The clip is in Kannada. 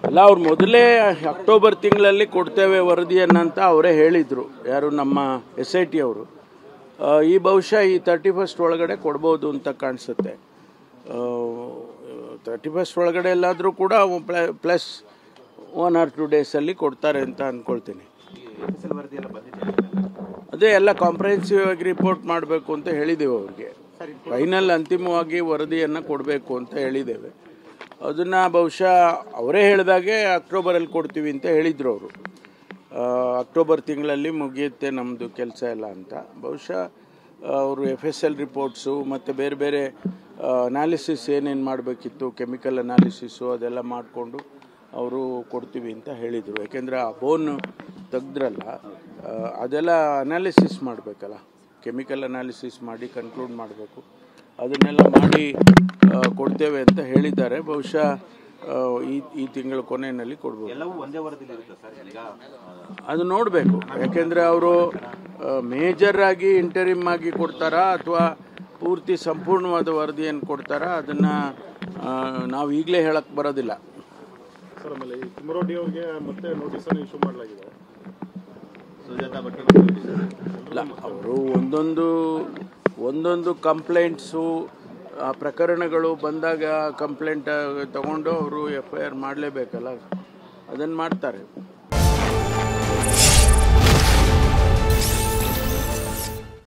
ಅಲ್ಲ, ಅವ್ರು ಮೊದಲೇ ಅಕ್ಟೋಬರ್ ತಿಂಗಳಲ್ಲಿ ಕೊಡ್ತೇವೆ ವರದಿಯನ್ನಂತ ಅವರೇ ಹೇಳಿದರು. ಯಾರು, ನಮ್ಮ SIT ಅವರು. ಈ ಬಹುಶಃ ಈ 31st ಒಳಗಡೆ ಕೊಡ್ಬೋದು ಅಂತ ಕಾಣಿಸುತ್ತೆ. 31st ಒಳಗಡೆ ಎಲ್ಲಾದರೂ ಕೂಡ ಪ್ಲಸ್ 1 or 2 ಡೇಸಲ್ಲಿ ಕೊಡ್ತಾರೆ ಅಂತ ಅಂದ್ಕೊಳ್ತೀನಿ. ಅದೇ ಎಲ್ಲ ಕಾಂಪ್ರಹೆನ್ಸಿವ್ ಆಗಿ ರಿಪೋರ್ಟ್ ಮಾಡಬೇಕು ಅಂತ ಹೇಳಿದ್ದೇವೆ ಅವ್ರಿಗೆ. ಫೈನಲ್ ಅಂತಿಮವಾಗಿ ವರದಿಯನ್ನು ಕೊಡಬೇಕು ಅಂತ ಹೇಳಿದ್ದೇವೆ. ಅದನ್ನು ಬಹುಶಃ ಅವರೇ ಹೇಳಿದಾಗೆ ಅಕ್ಟೋಬರಲ್ಲಿ ಕೊಡ್ತೀವಿ ಅಂತ ಹೇಳಿದರು ಅವರು. ಅಕ್ಟೋಬರ್ ತಿಂಗಳಲ್ಲಿ ಮುಗಿಯುತ್ತೆ ನಮ್ಮದು ಕೆಲಸ ಎಲ್ಲ ಅಂತ. ಬಹುಶಃ ಅವರು FSL ರಿಪೋರ್ಟ್ಸು ಮತ್ತು ಬೇರೆ ಬೇರೆ ಅನಾಲಿಸಿಸ್ ಏನೇನು ಮಾಡಬೇಕಿತ್ತು, ಕೆಮಿಕಲ್ ಅನಾಲಿಸಿಸು ಅದೆಲ್ಲ ಮಾಡಿಕೊಂಡು ಅವರು ಕೊಡ್ತೀವಿ ಅಂತ ಹೇಳಿದರು. ಯಾಕೆಂದರೆ ಆ ಬೋನ್ ತೆಗೆದ್ರಲ್ಲ, ಅದೆಲ್ಲ ಅನಾಲಿಸಿಸ್ ಮಾಡಬೇಕಲ್ಲ, ಕೆಮಿಕಲ್ ಅನಾಲಿಸಿಸ್ ಮಾಡಿ ಕನ್ಕ್ಲೂಡ್ ಮಾಡಬೇಕು. ಅದನ್ನೆಲ್ಲ ಮಾಡಿ ಕೊಡ್ತೇವೆ ಅಂತ ಹೇಳಿದ್ದಾರೆ. ಬಹುಶಃ ಈ ತಿಂಗಳ ಕೊನೆಯಲ್ಲಿ ಕೊಡ್ಬೋದು. ಅದು ನೋಡಬೇಕು. ಯಾಕೆಂದರೆ ಅವರು ಮೇಜರ್ ಆಗಿ ಇಂಟರಿಮ್ ಆಗಿ ಕೊಡ್ತಾರಾ ಅಥವಾ ಪೂರ್ತಿ ಸಂಪೂರ್ಣವಾದ ವರದಿಯನ್ನು ಕೊಡ್ತಾರಾ, ಅದನ್ನು ನಾವು ಈಗಲೇ ಹೇಳಕ್ಕೆ ಬರೋದಿಲ್ಲ. ಸರ್, ಆಮೇಲೆ ತಿಮ್ಮರೋಡಿ ಅವರಿಗೆ ಮತ್ತೆ ನೋಟಿಸನ್ನು ಇಶ್ಯೂ ಮಾಡಲಾಗಿದೆ. ಇಲ್ಲ, ಅವರು ಒಂದೊಂದು ಕಂಪ್ಲೇಂಟ್ಸು ಪ್ರಕರಣಗಳು ಬಂದಾಗ ಕಂಪ್ಲೇಂಟ್ ತಗೊಂಡು ಅವರು FIR ಮಾಡಲೇಬೇಕಲ್ಲ, ಅದನ್ನು ಮಾಡ್ತಾರೆ.